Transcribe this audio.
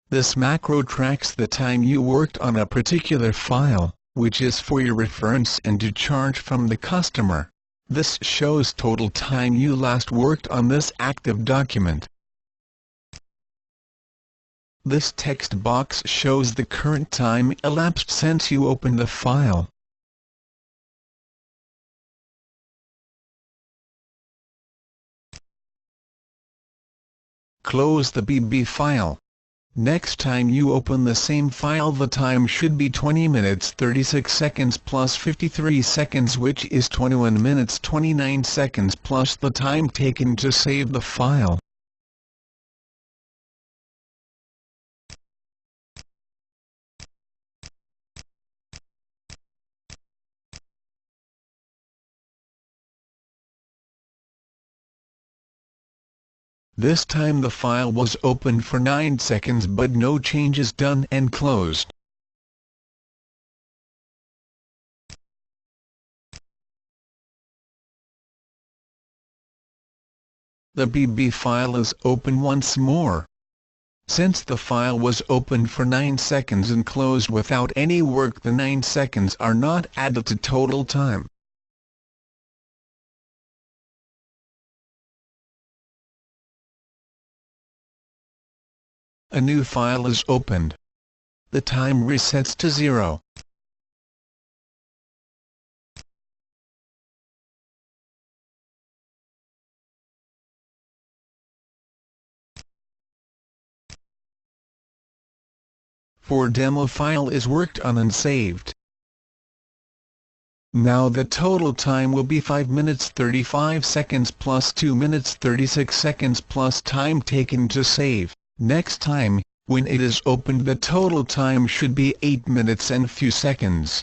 This macro tracks the time you worked on a particular file, which is for your reference and to charge from the customer. This shows total time you last worked on this active document. This text box shows the current time elapsed since you opened the file. Close the BB file. Next time you open the same file, the time should be 20 minutes 36 seconds plus 53 seconds, which is 21 minutes 29 seconds plus the time taken to save the file. This time the file was opened for 9 seconds but no changes done and closed. The BB file is open once more. Since the file was opened for 9 seconds and closed without any work, the 9 seconds are not added to total time. A new file is opened. The time resets to 0. For demo file is worked on and saved. Now the total time will be 5 minutes 35 seconds plus 2 minutes 36 seconds plus time taken to save. Next time, when it is opened, the total time should be 8 minutes and few seconds.